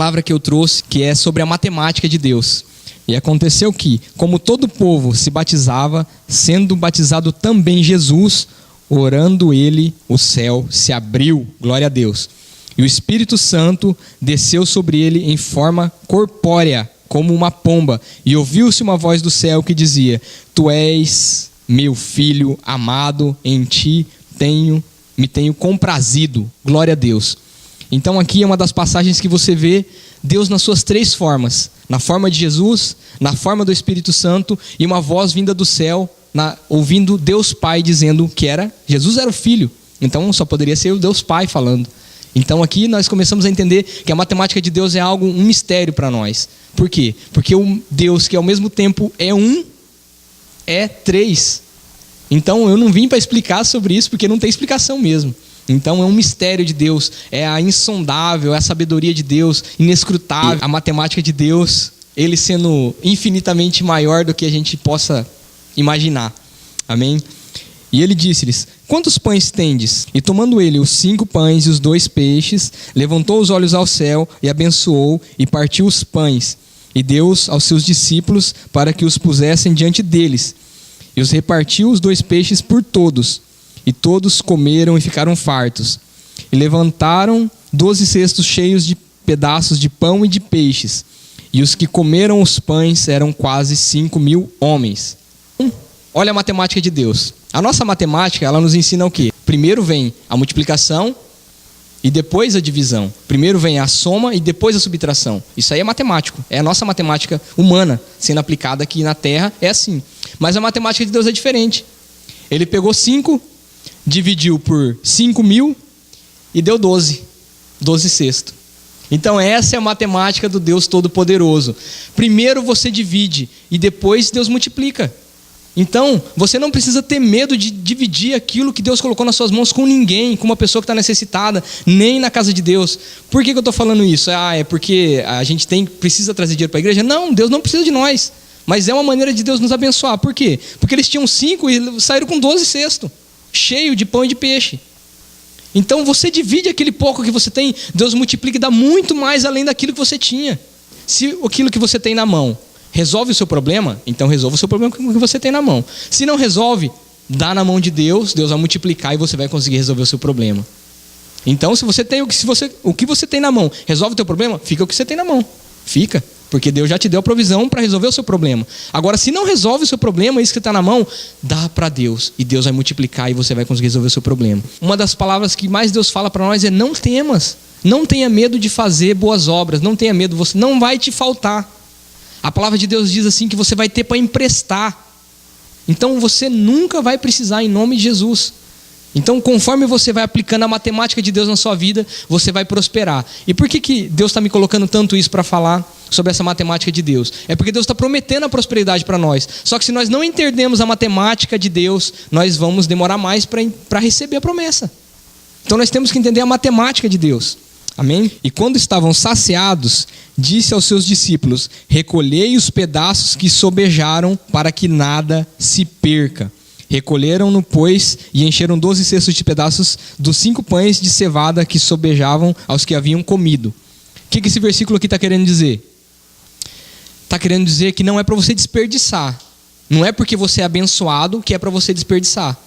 palavra que eu trouxe, que é sobre a matemática de Deus. E aconteceu que, como todo o povo se batizava, sendo batizado também Jesus, orando ele, o céu se abriu, glória a Deus. E o Espírito Santo desceu sobre ele em forma corpórea, como uma pomba. E ouviu-se uma voz do céu que dizia: Tu és meu filho amado, em ti me tenho comprazido, glória a Deus. Então aqui é uma das passagens que você vê Deus nas suas três formas: na forma de Jesus, na forma do Espírito Santo e uma voz vinda do céu, ouvindo Deus Pai dizendo que Jesus era o Filho. Então só poderia ser o Deus Pai falando. Então aqui nós começamos a entender que a matemática de Deus é um mistério para nós. Por quê? Porque o Deus que ao mesmo tempo é um, é três. Então eu não vim para explicar sobre isso, porque não tem explicação mesmo. Então é um mistério de Deus, é a insondável, é a sabedoria de Deus, inescrutável. A matemática de Deus, ele sendo infinitamente maior do que a gente possa imaginar. Amém? E ele disse-lhes: Quantos pães tendes? E tomando ele os 5 pães e os 2 peixes, levantou os olhos ao céu e abençoou e partiu os pães e deu-os aos seus discípulos para que os pusessem diante deles. E os repartiu os 2 peixes por todos. E todos comeram e ficaram fartos. E levantaram 12 cestos cheios de pedaços de pão e de peixes. E os que comeram os pães eram quase 5.000 homens. Olha a matemática de Deus. A nossa matemática, ela nos ensina o quê? Primeiro vem a multiplicação e depois a divisão. Primeiro vem a soma e depois a subtração. Isso aí é matemático. É a nossa matemática humana sendo aplicada aqui na Terra. É assim. Mas a matemática de Deus é diferente. Ele pegou 5, dividiu por 5.000 e deu 12. 12 cestos. Então essa é a matemática do Deus Todo-Poderoso. Primeiro você divide e depois Deus multiplica. Então, você não precisa ter medo de dividir aquilo que Deus colocou nas suas mãos com ninguém, com uma pessoa que está necessitada, nem na casa de Deus. Por que eu estou falando isso? É porque a gente precisa trazer dinheiro para a igreja? Não, Deus não precisa de nós. Mas é uma maneira de Deus nos abençoar. Por quê? Porque eles tinham 5 e saíram com 12 cestos, cheio de pão e de peixe. Então, você divide aquele pouco que você tem, Deus multiplica e dá muito mais além daquilo que você tinha. Se aquilo que você tem na mão resolve o seu problema, então resolva o seu problema com o que você tem na mão. Se não resolve, dá na mão de Deus, Deus vai multiplicar e você vai conseguir resolver o seu problema. Então, se o que você tem na mão resolve o teu problema, fica o que você tem na mão. Fica, porque Deus já te deu a provisão para resolver o seu problema. Agora, se não resolve o seu problema, isso que está na mão, dá para Deus e Deus vai multiplicar e você vai conseguir resolver o seu problema. Uma das palavras que mais Deus fala para nós é: não temas, não tenha medo de fazer boas obras, não tenha medo, você não vai te faltar. A palavra de Deus diz assim que você vai ter para emprestar. Então você nunca vai precisar, em nome de Jesus. Então, conforme você vai aplicando a matemática de Deus na sua vida, você vai prosperar. E por que Deus está me colocando tanto isso para falar sobre essa matemática de Deus? É porque Deus está prometendo a prosperidade para nós. Só que se nós não entendermos a matemática de Deus, nós vamos demorar mais para receber a promessa. Então nós temos que entender a matemática de Deus. Amém? E quando estavam saciados, disse aos seus discípulos: recolhei os pedaços que sobejaram, para que nada se perca. Recolheram-no, pois, e encheram 12 cestos de pedaços dos 5 pães de cevada que sobejavam aos que haviam comido. O que esse versículo aqui está querendo dizer? Está querendo dizer que não é para você desperdiçar. Não é porque você é abençoado que é para você desperdiçar.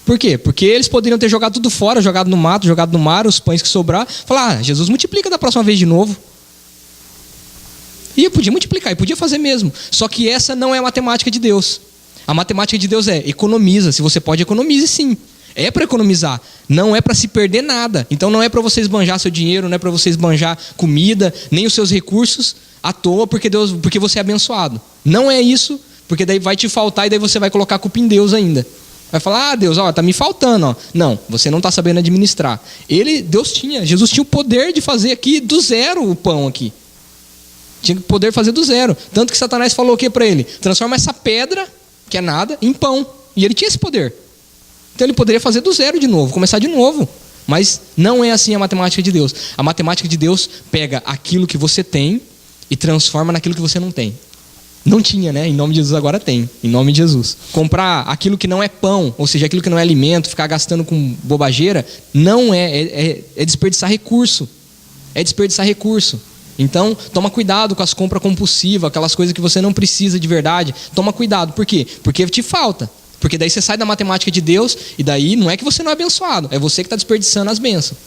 Por quê? Porque eles poderiam ter jogado tudo fora, jogado no mato, jogado no mar, os pães que sobrar, falar: Jesus multiplica da próxima vez de novo. E eu podia multiplicar, e podia fazer mesmo. Só que essa não é a matemática de Deus. A matemática de Deus é: economiza. Se você pode, economize sim. É para economizar, não é para se perder nada. Então não é para você esbanjar seu dinheiro, não é para você esbanjar comida, nem os seus recursos à toa porque você é abençoado. Não é isso, porque daí vai te faltar e daí você vai colocar a culpa em Deus ainda. Vai falar: Deus, está me faltando. Não, você não está sabendo administrar. Jesus tinha o poder de fazer aqui do zero o pão aqui. Tinha o poder de fazer do zero. Tanto que Satanás falou o que para ele? Transforma essa pedra, que é nada, em pão. E ele tinha esse poder. Então ele poderia fazer do zero de novo, começar de novo. Mas não é assim a matemática de Deus. A matemática de Deus pega aquilo que você tem e transforma naquilo que você não tem. Não tinha, né? Em nome de Jesus agora tem. Em nome de Jesus. Comprar aquilo que não é pão, ou seja, aquilo que não é alimento, ficar gastando com bobageira, não é desperdiçar recurso. É desperdiçar recurso. Então, toma cuidado com as compras compulsivas, aquelas coisas que você não precisa de verdade. Toma cuidado. Por quê? Porque te falta. Porque daí você sai da matemática de Deus e daí não é que você não é abençoado, é você que está desperdiçando as bênçãos.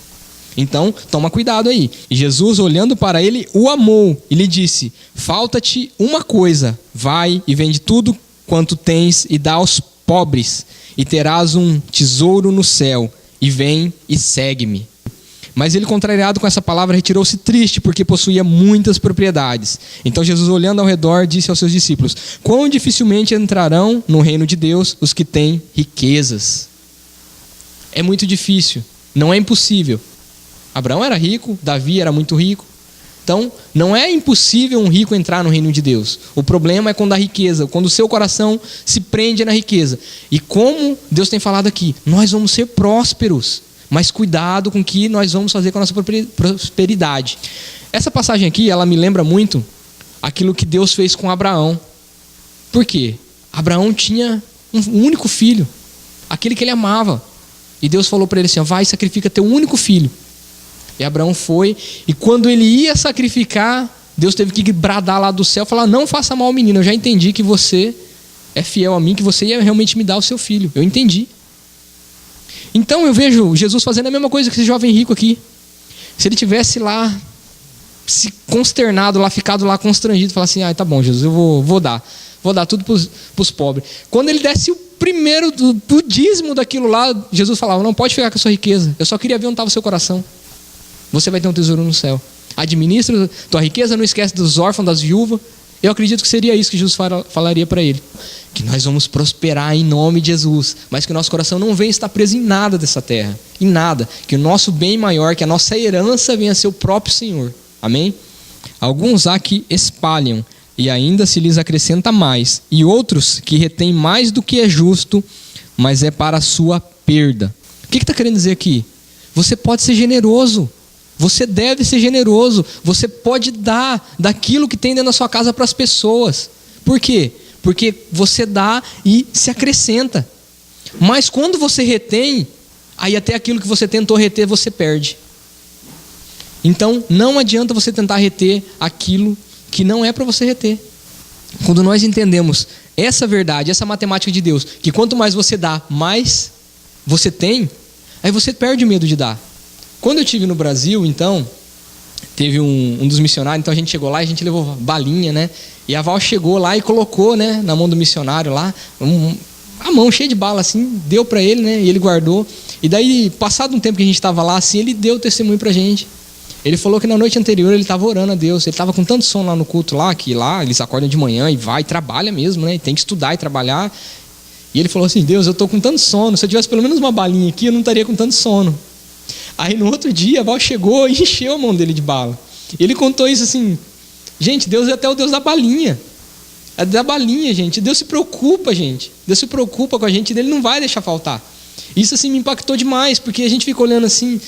Então, toma cuidado aí. E Jesus, olhando para ele, o amou e lhe disse: falta-te uma coisa, vai e vende tudo quanto tens e dá aos pobres, e terás um tesouro no céu, e vem e segue-me. Mas ele, contrariado com essa palavra, retirou-se triste, porque possuía muitas propriedades. Então Jesus, olhando ao redor, disse aos seus discípulos: quão dificilmente entrarão no reino de Deus os que têm riquezas. É muito difícil, não é impossível. Abraão era rico, Davi era muito rico. Então, não é impossível um rico entrar no reino de Deus. O problema é quando a riqueza, quando o seu coração se prende na riqueza. E como Deus tem falado aqui, nós vamos ser prósperos, mas cuidado com o que nós vamos fazer com a nossa prosperidade. Essa passagem aqui, ela me lembra muito aquilo que Deus fez com Abraão. Por quê? Abraão tinha um único filho, aquele que ele amava. E Deus falou para ele assim: vai, sacrifica teu único filho. E Abraão foi, e quando ele ia sacrificar, Deus teve que bradar lá do céu, falar: não faça mal ao menino, eu já entendi que você é fiel a mim, que você ia realmente me dar o seu filho, eu entendi. Então eu vejo Jesus fazendo a mesma coisa que esse jovem rico aqui. Se ele tivesse lá, se consternado lá, ficado lá constrangido, falar assim: tá bom, Jesus, eu vou dar tudo para os pobres. Quando ele desse o primeiro do dízimo daquilo lá, Jesus falava: não pode ficar com a sua riqueza, eu só queria ver onde estava o seu coração. Você vai ter um tesouro no céu. Administra tua riqueza, não esquece dos órfãos, das viúvas. Eu acredito que seria isso que Jesus falaria para ele. Que nós vamos prosperar em nome de Jesus, mas que o nosso coração não venha estar preso em nada dessa terra, em nada. Que o nosso bem maior, que a nossa herança venha a ser o próprio Senhor. Amém? Alguns há que espalham e ainda se lhes acrescenta mais, e outros que retêm mais do que é justo, mas é para a sua perda. O que está querendo dizer aqui? Você pode ser generoso. Você deve ser generoso. Você pode dar daquilo que tem dentro da sua casa para as pessoas. Por quê? Porque você dá e se acrescenta. Mas quando você retém, aí até aquilo que você tentou reter, você perde. Então, não adianta você tentar reter aquilo que não é para você reter. Quando nós entendemos essa verdade, essa matemática de Deus, que quanto mais você dá, mais você tem, aí você perde o medo de dar. Quando eu estive no Brasil, então, teve um dos missionários, então a gente chegou lá e a gente levou balinha, né? E a Val chegou lá e colocou, né, na mão do missionário lá, a mão cheia de bala, assim, deu para ele, né? E ele guardou. E daí, passado um tempo que a gente estava lá, assim, ele deu testemunho pra gente. Ele falou que na noite anterior ele estava orando a Deus. Ele estava com tanto sono lá no culto lá, que lá eles acordam de manhã e vai, trabalha mesmo, né? E tem que estudar e trabalhar. E ele falou assim: Deus, eu estou com tanto sono, se eu tivesse pelo menos uma balinha aqui, eu não estaria com tanto sono. Aí no outro dia a Val chegou e encheu a mão dele de bala. Ele contou isso assim: gente, Deus é até o Deus da balinha. É da balinha, gente. Deus se preocupa, gente. Deus se preocupa com a gente, Ele não vai deixar faltar. Isso assim me impactou demais, porque a gente fica olhando assim,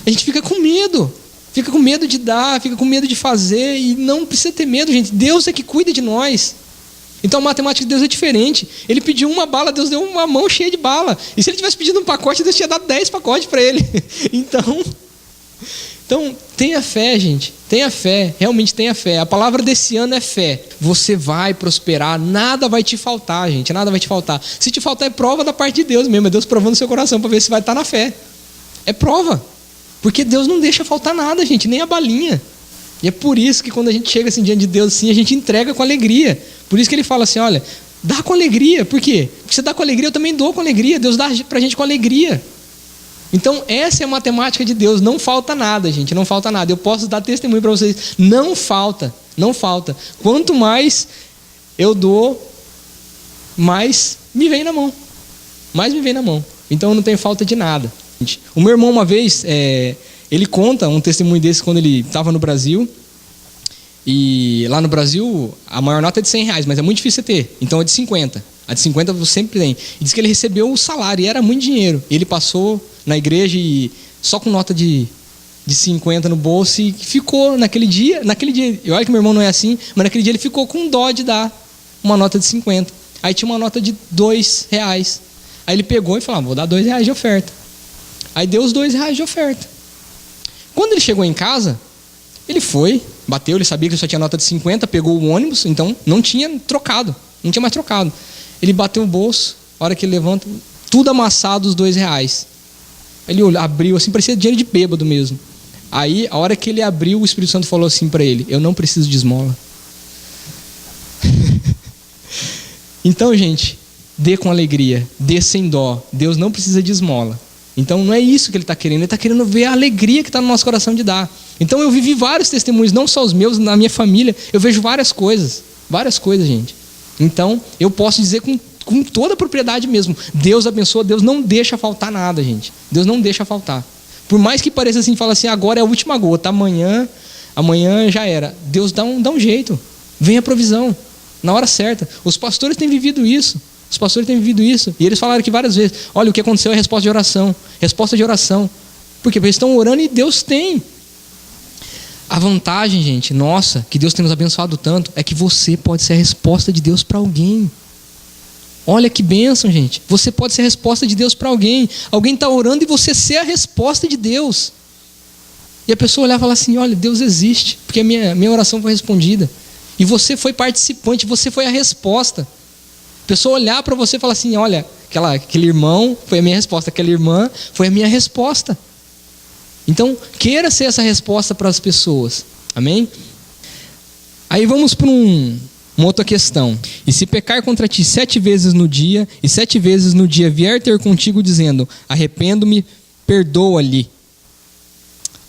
a gente fica com medo. Fica com medo de dar, fica com medo de fazer, e não precisa ter medo, gente. Deus é que cuida de nós. Então a matemática de Deus é diferente. Ele pediu uma bala, Deus deu uma mão cheia de bala. E se ele tivesse pedido um pacote, Deus tinha dado 10 pacotes para ele. Então, tenha fé, gente. Tenha fé, realmente tenha fé. A palavra desse ano é fé. Você vai prosperar, nada vai te faltar, gente. Nada vai te faltar. Se te faltar, é prova da parte de Deus mesmo. É Deus provando o seu coração para ver se vai estar na fé. É prova. Porque Deus não deixa faltar nada, gente, nem a balinha. E é por isso que quando a gente chega assim diante de Deus, assim, a gente entrega com alegria. Por isso que ele fala assim: olha, dá com alegria. Por quê? Porque você dá com alegria, eu também dou com alegria. Deus dá pra gente com alegria. Então essa é a matemática de Deus. Não falta nada, gente, não falta nada. Eu posso dar testemunho para vocês. Não falta, não falta. Quanto mais eu dou, mais me vem na mão. Mais me vem na mão. Então eu não tenho falta de nada. O meu irmão uma vez, ele conta um testemunho desse quando ele estava no Brasil. E lá no Brasil, a maior nota é de R$100, mas é muito difícil você ter. Então é de 50. A de 50 você sempre tem. E diz que ele recebeu o salário, e era muito dinheiro. Ele passou na igreja e só com nota de 50 no bolso, e ficou naquele dia, eu olha que meu irmão não é assim, mas naquele dia ele ficou com dó de dar uma nota de 50. Aí tinha uma nota de R$2. Aí ele pegou e falou: vou dar R$2 de oferta. Aí deu os R$2 de oferta. Quando ele chegou em casa, ele foi, Bateu, ele sabia que ele só tinha nota de 50, pegou o ônibus, então não tinha mais trocado. Ele bateu o bolso, a hora que ele levanta, tudo amassado os R$2. Ele abriu assim, parecia dinheiro de bêbado mesmo. Aí, a hora que ele abriu, o Espírito Santo falou assim para ele: eu não preciso de esmola. Então, gente, dê com alegria, dê sem dó. Deus não precisa de esmola. Então, não é isso que ele está querendo. Ele está querendo ver a alegria que está no nosso coração de dar. Então, eu vivi vários testemunhos, não só os meus, na minha família. Eu vejo várias coisas, gente. Então, eu posso dizer com toda a propriedade mesmo: Deus abençoa, Deus não deixa faltar nada, gente. Deus não deixa faltar. Por mais que pareça assim, fala assim, agora é a última gota, amanhã já era. Deus dá um jeito. Vem a provisão, na hora certa. Os pastores têm vivido isso. E eles falaram aqui várias vezes: olha, o que aconteceu é resposta de oração. Resposta de oração. Por quê? Porque eles estão orando e Deus tem. A vantagem, gente, nossa, que Deus tem nos abençoado tanto, é que você pode ser a resposta de Deus para alguém. Olha que bênção, gente. Você pode ser a resposta de Deus para alguém. Alguém está orando e você ser a resposta de Deus. E a pessoa olhar e falar assim: olha, Deus existe, porque a minha oração foi respondida. E você foi participante, você foi a resposta. A pessoa olhar para você e falar assim: olha, aquele irmão foi a minha resposta, aquela irmã foi a minha resposta. Então, queira ser essa resposta para as pessoas. Amém? Aí vamos para uma outra questão. E se pecar contra ti 7 vezes no dia, e 7 vezes no dia vier ter contigo dizendo: arrependo-me, perdoa-lhe.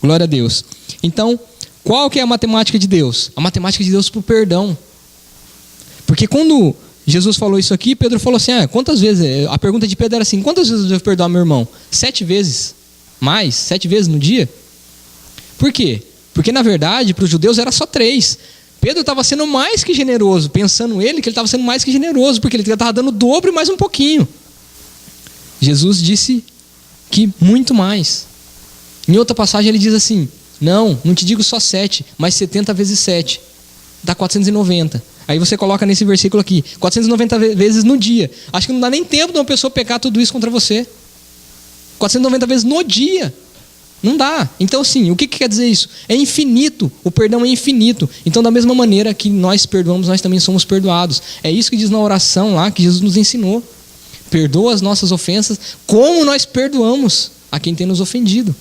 Glória a Deus. Então, qual que é a matemática de Deus? A matemática de Deus para o perdão. Porque quando Jesus falou isso aqui, Pedro falou assim: quantas vezes? A pergunta de Pedro era assim: quantas vezes eu devo perdoar meu irmão? 7 vezes? Mais? 7 vezes no dia? Por quê? Porque na verdade para os judeus era só 3. Pedro estava sendo mais que generoso, pensando ele que ele estava sendo mais que generoso, porque ele estava dando o dobro e mais um pouquinho. Jesus disse que muito mais. Em outra passagem ele diz assim: não te digo só 7, mas 70 vezes 7 dá 490. Aí você coloca nesse versículo aqui, 490 vezes no dia. Acho que não dá nem tempo de uma pessoa pecar tudo isso contra você. 490 vezes no dia. Não dá. Então, assim, o que quer dizer isso? É infinito. O perdão é infinito. Então, da mesma maneira que nós perdoamos, nós também somos perdoados. É isso que diz na oração lá, que Jesus nos ensinou. Perdoa as nossas ofensas, como nós perdoamos a quem tem nos ofendido.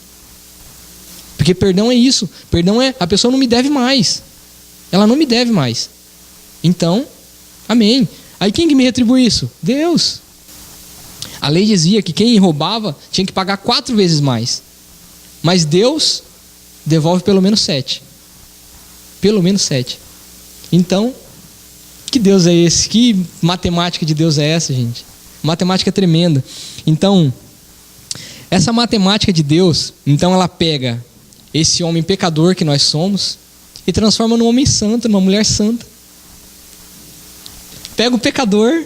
Porque perdão é isso. Perdão é, a pessoa não me deve mais. Ela não me deve mais. Então, amém. Aí quem que me retribui isso? Deus. A lei dizia que quem roubava tinha que pagar 4 vezes mais. Mas Deus devolve pelo menos 7. Pelo menos 7. Então, que Deus é esse? Que matemática de Deus é essa, gente? Matemática tremenda. Então, essa matemática de Deus, então ela pega esse homem pecador que nós somos e transforma num homem santo, numa mulher santa. Pega o pecador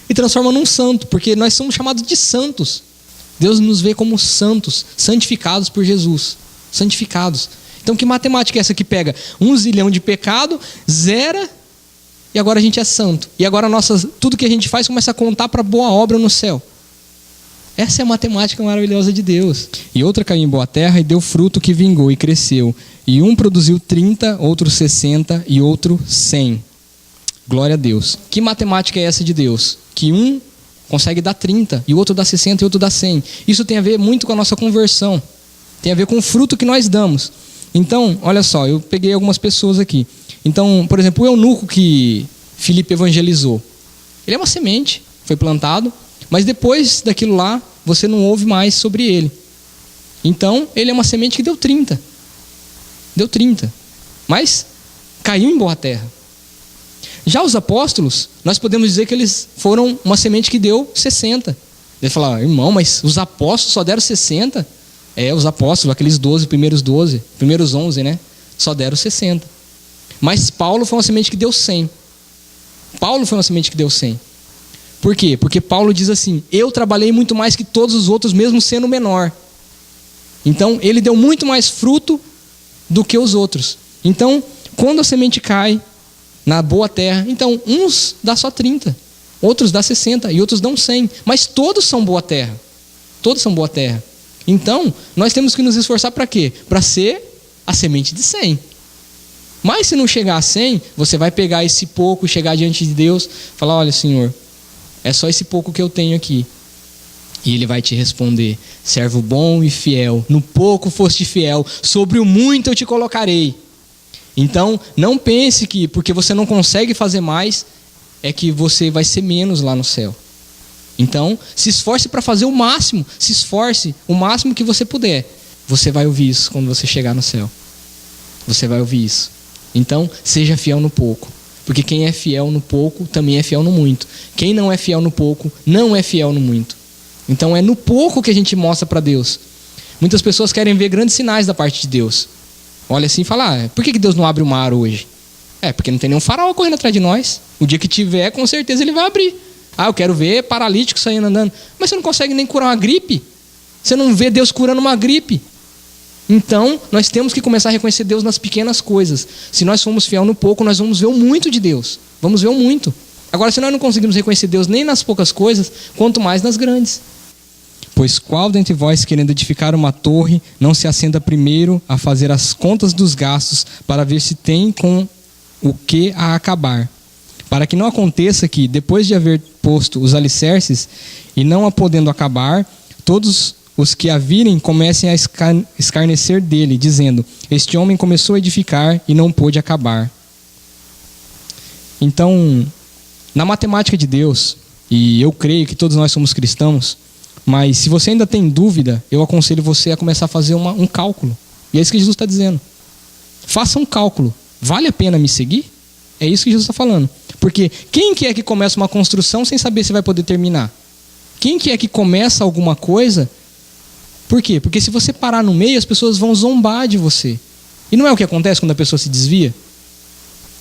e transforma num santo, porque nós somos chamados de santos. Deus nos vê como santos, santificados por Jesus. Santificados. Então que matemática é essa que pega 1 zilhão de pecado, zera, e agora a gente é santo. E agora tudo que a gente faz começa a contar para boa obra no céu. Essa é a matemática maravilhosa de Deus. E outra caiu em boa terra e deu fruto que vingou e cresceu. E um produziu 30, outro 60 e outro 100. Glória a Deus. Que matemática é essa de Deus? Que um consegue dar 30, e o outro dá 60 e o outro dá 100. Isso tem a ver muito com a nossa conversão. Tem a ver com o fruto que nós damos. Então, olha só, eu peguei algumas pessoas aqui. Então, por exemplo, o eunuco que Filipe evangelizou. Ele é uma semente, foi plantado, mas depois daquilo lá, você não ouve mais sobre ele. Então, ele é uma semente que deu 30. Deu 30. Mas caiu em boa terra. Já os apóstolos, nós podemos dizer que eles foram uma semente que deu 60. Ele fala: irmão, mas os apóstolos só deram 60? Os apóstolos, aqueles 12, primeiros 11, né? Só deram 60. Mas Paulo foi uma semente que deu 100. Paulo foi uma semente que deu 100. Por quê? Porque Paulo diz assim: eu trabalhei muito mais que todos os outros, mesmo sendo menor. Então, ele deu muito mais fruto do que os outros. Então, quando a semente cai na boa terra, então uns dá só 30, outros dá 60 e outros dão 100, mas todos são boa terra. Todos são boa terra. Então, nós temos que nos esforçar para quê? Para ser a semente de 100. Mas se não chegar a 100, você vai pegar esse pouco, chegar diante de Deus, falar: olha, Senhor, é só esse pouco que eu tenho aqui. E Ele vai te responder: servo bom e fiel, no pouco foste fiel, sobre o muito eu te colocarei. Então, não pense que porque você não consegue fazer mais, é que você vai ser menos lá no céu. Então, se esforce para fazer o máximo, se esforce o máximo que você puder. Você vai ouvir isso quando você chegar no céu. Você vai ouvir isso. Então, seja fiel no pouco. Porque quem é fiel no pouco, também é fiel no muito. Quem não é fiel no pouco, não é fiel no muito. Então, é no pouco que a gente mostra para Deus. Muitas pessoas querem ver grandes sinais da parte de Deus. Olha assim e fala: por que Deus não abre o mar hoje? Porque não tem nenhum faraó correndo atrás de nós. O dia que tiver, com certeza Ele vai abrir. Eu quero ver paralítico saindo andando. Mas você não consegue nem curar uma gripe. Você não vê Deus curando uma gripe. Então, nós temos que começar a reconhecer Deus nas pequenas coisas. Se nós formos fiel no pouco, nós vamos ver o muito de Deus. Vamos ver o muito. Agora, se nós não conseguimos reconhecer Deus nem nas poucas coisas, quanto mais nas grandes. Pois qual dentre vós, querendo edificar uma torre, não se assenta primeiro a fazer as contas dos gastos, para ver se tem com o que a acabar? Para que não aconteça que, depois de haver posto os alicerces, e não a podendo acabar, todos os que a virem comecem a escarnecer dele, dizendo: este homem começou a edificar e não pôde acabar. Então, na matemática de Deus, e eu creio que todos nós somos cristãos, mas se você ainda tem dúvida, eu aconselho você a começar a fazer um cálculo. E é isso que Jesus está dizendo. Faça um cálculo. Vale a pena me seguir? É isso que Jesus está falando. Porque quem que é que começa uma construção sem saber se vai poder terminar? Quem que é que começa alguma coisa? Por quê? Porque se você parar no meio, as pessoas vão zombar de você. E não é o que acontece quando a pessoa se desvia?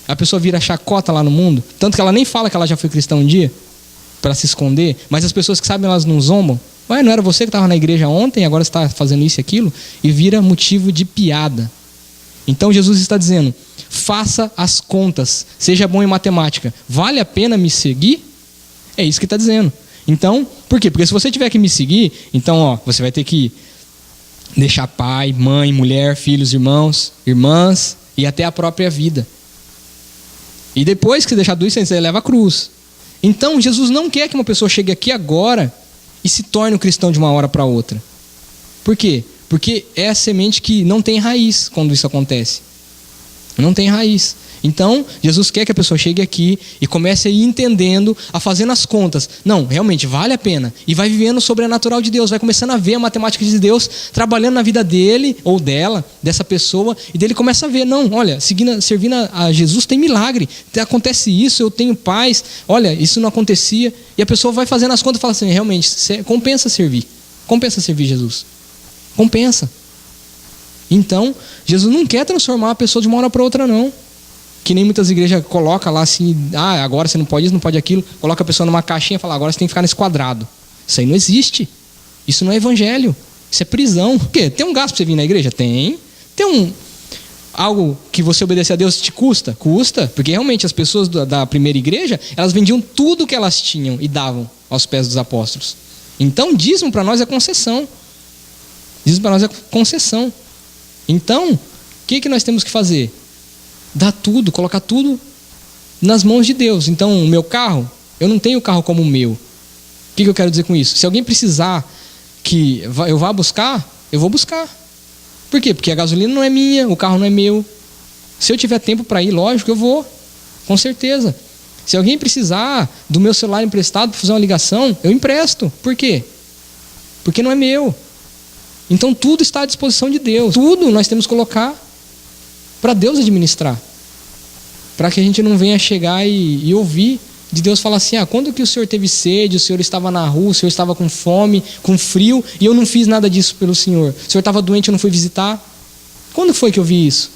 A pessoa vira chacota lá no mundo. Tanto que ela nem fala que ela já foi cristã um dia, para se esconder. Mas as pessoas que sabem, elas não zombam. Não era você que estava na igreja ontem, agora você está fazendo isso e aquilo? E vira motivo de piada. Então Jesus está dizendo: faça as contas, seja bom em matemática. Vale a pena me seguir? É isso que está dizendo. Então, por quê? Porque se você tiver que me seguir, então você vai ter que deixar pai, mãe, mulher, filhos, irmãos, irmãs e até a própria vida. E depois que você deixar tudo isso, você leva a cruz. Então, Jesus não quer que uma pessoa chegue aqui agora e se torne um cristão de uma hora para outra. Por quê? Porque é a semente que não tem raiz quando isso acontece. Não tem raiz. Então, Jesus quer que a pessoa chegue aqui e comece a ir entendendo, a fazendo as contas. Não, realmente, vale a pena. E vai vivendo o sobrenatural de Deus, vai começando a ver a matemática de Deus trabalhando na vida dele ou dela, dessa pessoa, e dele começa a ver: não, olha, servindo a Jesus tem milagre, acontece isso, eu tenho paz, olha, isso não acontecia. E a pessoa vai fazendo as contas e fala assim: realmente, compensa servir Jesus. Compensa. Então, Jesus não quer transformar a pessoa de uma hora para outra, não. Que nem muitas igrejas colocam lá assim: agora você não pode isso, não pode aquilo. Coloca a pessoa numa caixinha e fala: agora você tem que ficar nesse quadrado. Isso aí não existe. Isso não é evangelho. Isso é prisão. Por quê? Tem um gasto para você vir na igreja? Tem. Tem algo que você obedecer a Deus te custa? Custa. Porque realmente as pessoas da primeira igreja, elas vendiam tudo que elas tinham e davam aos pés dos apóstolos. Então, dízimo para nós é concessão. Dízimo para nós é concessão. Então, o que nós temos que fazer? Dar tudo, colocar tudo nas mãos de Deus. Então, o meu carro, eu não tenho o carro como o meu. O que eu quero dizer com isso? Se alguém precisar que eu vá buscar, eu vou buscar. Por quê? Porque a gasolina não é minha, o carro não é meu. Se eu tiver tempo para ir, lógico, eu vou. Com certeza. Se alguém precisar do meu celular emprestado para fazer uma ligação, eu empresto. Por quê? Porque não é meu. Então, tudo está à disposição de Deus. Tudo nós temos que colocar para Deus administrar, para que a gente não venha chegar e ouvir de Deus falar assim: quando que o Senhor teve sede, o Senhor estava na rua, o Senhor estava com fome, com frio, e eu não fiz nada disso pelo Senhor. O Senhor estava doente, eu não fui visitar. Quando foi que eu vi isso?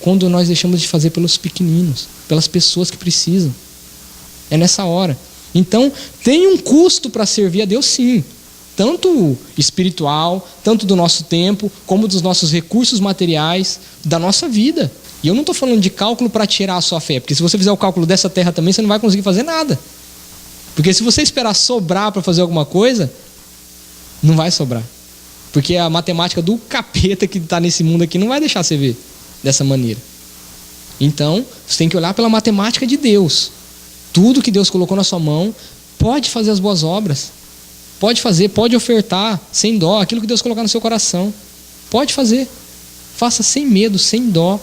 Quando nós deixamos de fazer pelos pequeninos, pelas pessoas que precisam. É nessa hora. Então, tem um custo para servir a Deus, sim. Tanto espiritual, tanto do nosso tempo, como dos nossos recursos materiais, da nossa vida. E eu não estou falando de cálculo para tirar a sua fé, porque se você fizer o cálculo dessa terra também, você não vai conseguir fazer nada. Porque se você esperar sobrar para fazer alguma coisa, não vai sobrar. Porque a matemática do capeta que está nesse mundo aqui não vai deixar você ver dessa maneira. Então, você tem que olhar pela matemática de Deus. Tudo que Deus colocou na sua mão, pode fazer as boas obras. Pode fazer, pode ofertar sem dó, aquilo que Deus colocar no seu coração. Pode fazer. Faça sem medo, sem dó.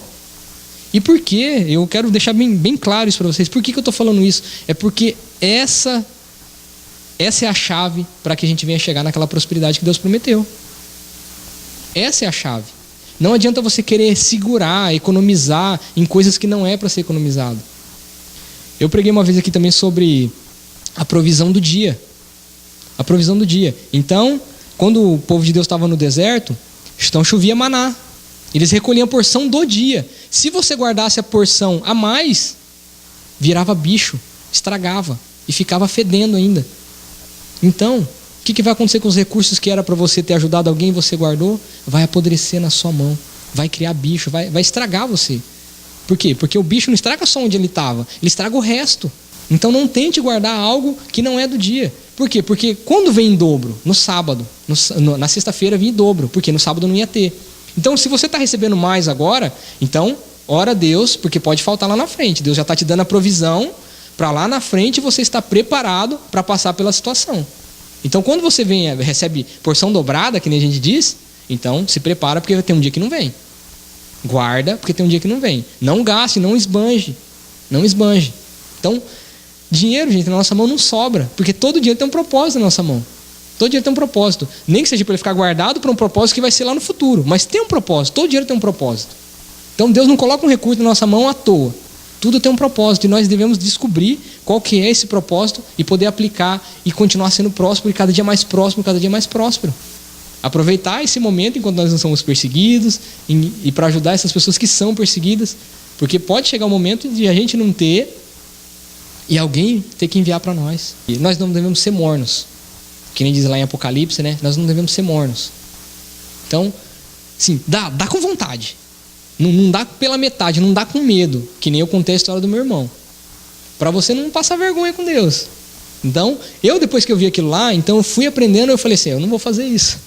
E por quê? Eu quero deixar bem claro isso para vocês. Por que eu estou falando isso? É porque essa é a chave para que a gente venha chegar naquela prosperidade que Deus prometeu. Essa é a chave. Não adianta você querer segurar, economizar em coisas que não é para ser economizado. Eu preguei uma vez aqui também sobre a provisão do dia. A provisão do dia. Então, quando o povo de Deus estava no deserto, então chovia maná. Eles recolhiam a porção do dia. Se você guardasse a porção a mais, virava bicho, estragava e ficava fedendo ainda. Então, o que vai acontecer com os recursos que era para você ter ajudado alguém e você guardou? Vai apodrecer na sua mão, vai criar bicho, vai estragar você. Por quê? Porque o bicho não estraga só onde ele estava, ele estraga o resto. Então não tente guardar algo que não é do dia. Por quê? Porque quando vem em dobro, no sábado, na sexta-feira vinha em dobro, porque no sábado não ia ter. Então se você está recebendo mais agora, então ora a Deus, porque pode faltar lá na frente. Deus já está te dando a provisão para lá na frente você estar preparado para passar pela situação. Então quando você recebe porção dobrada, que nem a gente diz, então se prepara porque vai ter um dia que não vem. Guarda, porque tem um dia que não vem. Não gaste, não esbanje. Não esbanje. Então, dinheiro, gente, na nossa mão não sobra, porque todo dinheiro tem um propósito na nossa mão. Todo dinheiro tem um propósito. Nem que seja para ele ficar guardado para um propósito que vai ser lá no futuro, mas tem um propósito. Todo dinheiro tem um propósito. Então Deus não coloca um recurso na nossa mão à toa. Tudo tem um propósito e nós devemos descobrir qual que é esse propósito e poder aplicar e continuar sendo próspero e cada dia mais próximo, cada dia mais próspero. Aproveitar esse momento enquanto nós não somos perseguidos e para ajudar essas pessoas que são perseguidas, porque pode chegar um momento de a gente não ter e alguém ter que enviar para nós. E nós não devemos ser mornos, que nem diz lá em Apocalipse, né? Nós não devemos ser mornos. Então, sim, dá com vontade. Não dá pela metade, não dá com medo, que nem eu contei a história do meu irmão. Para você não passar vergonha com Deus. Então, depois que eu vi aquilo lá, então eu fui aprendendo, eu falei assim, eu não vou fazer isso.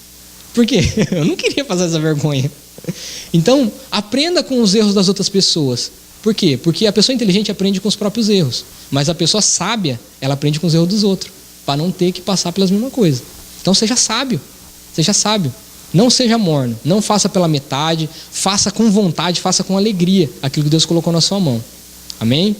Por quê? Eu não queria passar essa vergonha. Então, aprenda com os erros das outras pessoas. Por quê? Porque a pessoa inteligente aprende com os próprios erros. Mas a pessoa sábia, ela aprende com os erros dos outros. Para não ter que passar pelas mesmas coisas. Então, seja sábio. Seja sábio. Não seja morno. Não faça pela metade. Faça com vontade, faça com alegria aquilo que Deus colocou na sua mão. Amém?